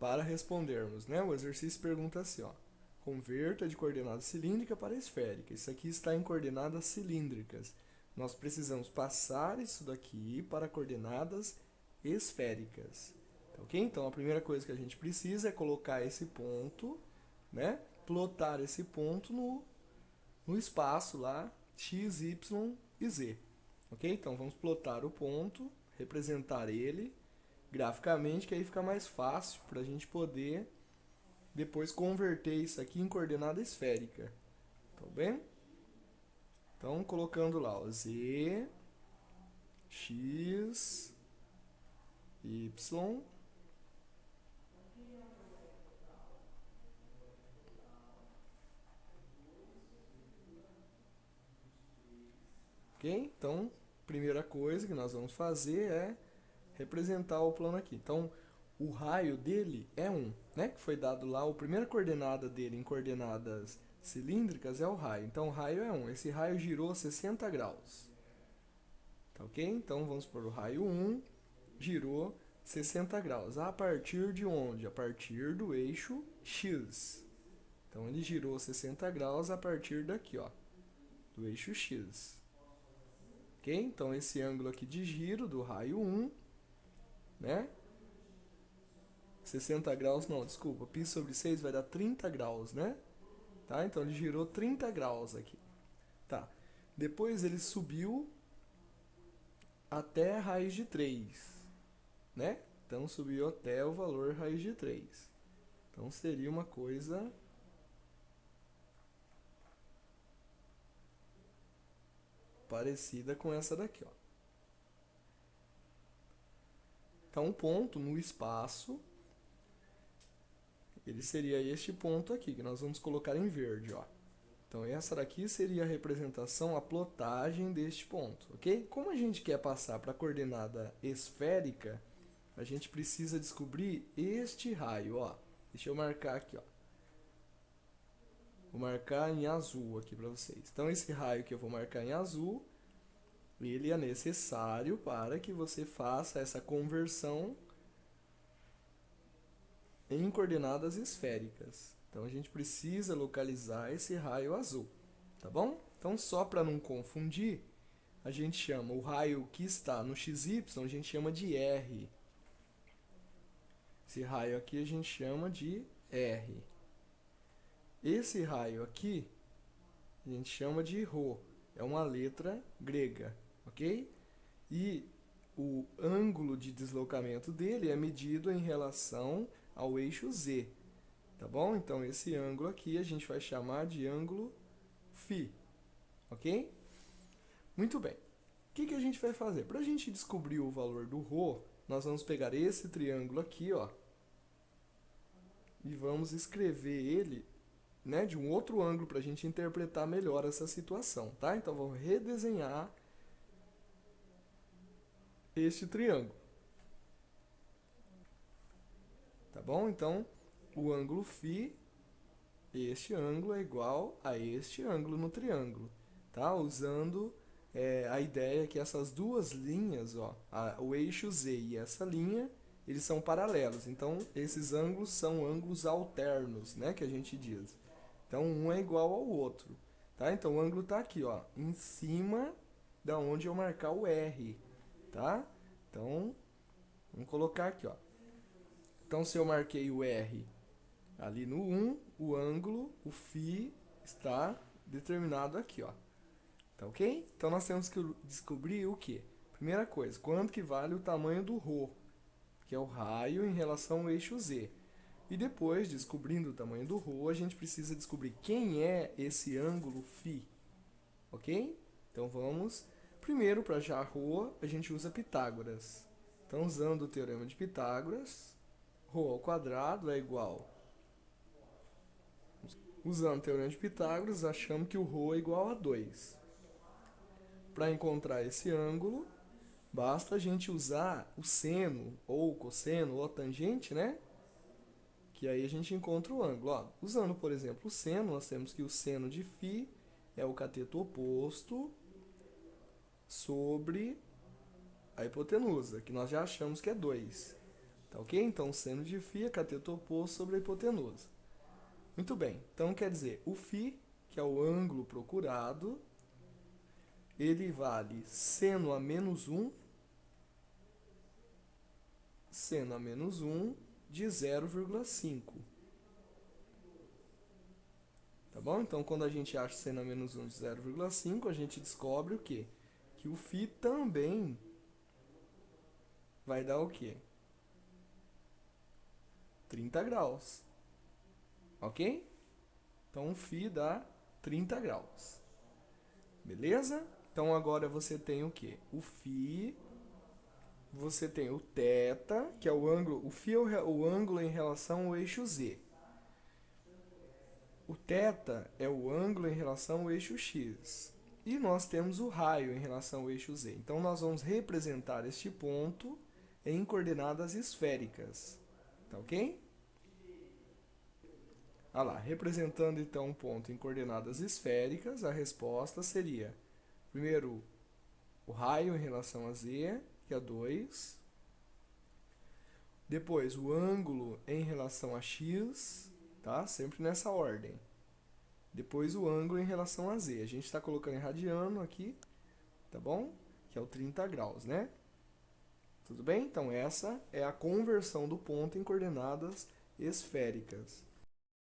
para respondermos, né? O exercício pergunta assim, ó. Converta de coordenada cilíndrica para esférica. Isso aqui está em coordenadas cilíndricas. Nós precisamos passar isso daqui para coordenadas esféricas. Tá, ok? Então, a primeira coisa que a gente precisa é colocar esse ponto, né? Plotar esse ponto no espaço lá, x, y e z. Ok? Então, vamos plotar o ponto, representar ele graficamente, que aí fica mais fácil para a gente poder depois converter isso aqui em coordenada esférica. Tá bem? Então, colocando lá, ó, z, x, y, ok? Então, primeira coisa que nós vamos fazer é representar o plano aqui. Então, o raio dele é 1, né? Que foi dado lá, a primeira coordenada dele em coordenadas cilíndricas é o raio. Então, o raio é 1. Esse raio girou 60 graus. Tá ok? Então, vamos por o raio 1, girou 60 graus. A partir de onde? A partir do eixo X. Então, ele girou 60 graus a partir daqui, ó, do eixo X. Ok? Então, esse ângulo aqui de giro do raio 1, né? 60 graus, não, desculpa, π sobre 6 vai dar 30 graus, né? Tá? Então, ele girou 30 graus aqui. Tá. Depois, ele subiu até raiz de 3, né? Então, subiu até o valor raiz de 3. Então, seria uma coisa parecida com essa daqui, ó. Então, um ponto no espaço, ele seria este ponto aqui, que nós vamos colocar em verde, ó. Então, essa daqui seria a representação, a plotagem deste ponto, ok? Como a gente quer passar para a coordenada esférica, a gente precisa descobrir este raio, ó. Deixa eu marcar aqui, ó. Vou marcar em azul aqui para vocês. Então, esse raio que eu vou marcar em azul, ele é necessário para que você faça essa conversão em coordenadas esféricas. Então, a gente precisa localizar esse raio azul, tá bom? Então, só para não confundir, a gente chama o raio que está no XY, a gente chama de R. Esse raio aqui a gente chama de R. Esse raio aqui a gente chama de Rho, é uma letra grega, ok? E o ângulo de deslocamento dele é medido em relação ao eixo Z, tá bom? Então, esse ângulo aqui a gente vai chamar de ângulo φ, ok? Muito bem. O que a gente vai fazer? Para a gente descobrir o valor do Rho, nós vamos pegar esse triângulo aqui, ó, e vamos escrever ele, né, de um outro ângulo para a gente interpretar melhor essa situação, tá? Então, vamos redesenhar este triângulo, tá bom? Então, o ângulo φ, este ângulo é igual a este ângulo no triângulo, tá? Usando a ideia que essas duas linhas, ó, o eixo Z e essa linha, eles são paralelos. Então, esses ângulos são ângulos alternos, né, que a gente diz. Então, um é igual ao outro, tá? Então, o ângulo está aqui, ó, em cima da onde eu marcar o R, tá? Então, vamos colocar aqui, ó. Então, se eu marquei o R ali no 1, o ângulo, o φ, está determinado aqui, ó. Tá ok? Então, nós temos que descobrir o quê? Primeira coisa, quanto que vale o tamanho do Rho, que é o raio em relação ao eixo Z. E depois, descobrindo o tamanho do Rho, a gente precisa descobrir quem é esse ângulo φ, ok? Então, vamos... Primeiro, para achar Rho, a gente usa Pitágoras. Então, usando o teorema de Pitágoras, Rho ao quadrado é igual... Usando o teorema de Pitágoras, achamos que o Rho é igual a 2. Para encontrar esse ângulo, basta a gente usar o seno, ou o cosseno, ou a tangente, né? Que aí a gente encontra o ângulo. Ó, usando, por exemplo, o seno, nós temos que o seno de φ é o cateto oposto sobre a hipotenusa, que nós já achamos que é 2. Tá ok? Então, seno de φ é cateto oposto sobre a hipotenusa. Muito bem. Então, quer dizer, o φ, que é o ângulo procurado, ele vale seno a menos 1, seno a menos 1 de 0,5. Tá bom? Então, quando a gente acha seno a menos 1 de 0,5, a gente descobre o quê? Que o φ também vai dar o quê? 30 graus. Ok? Então, o φ dá 30 graus. Beleza? Então, agora você tem o quê? O φ, você tem o θ, que é o ângulo, o φ é o ângulo em relação ao eixo z. O θ é o ângulo em relação ao eixo x. E nós temos o raio em relação ao eixo z. Então, nós vamos representar este ponto em coordenadas esféricas. Tá ok? Olha lá, representando então um ponto em coordenadas esféricas, a resposta seria, primeiro, o raio em relação a z, que é 2. Depois, o ângulo em relação a x, tá? Sempre nessa ordem. Depois, o ângulo em relação a z. A gente está colocando em radiano aqui, tá bom? Que é o 30 graus, né? Tudo bem? Então, essa é a conversão do ponto em coordenadas esféricas.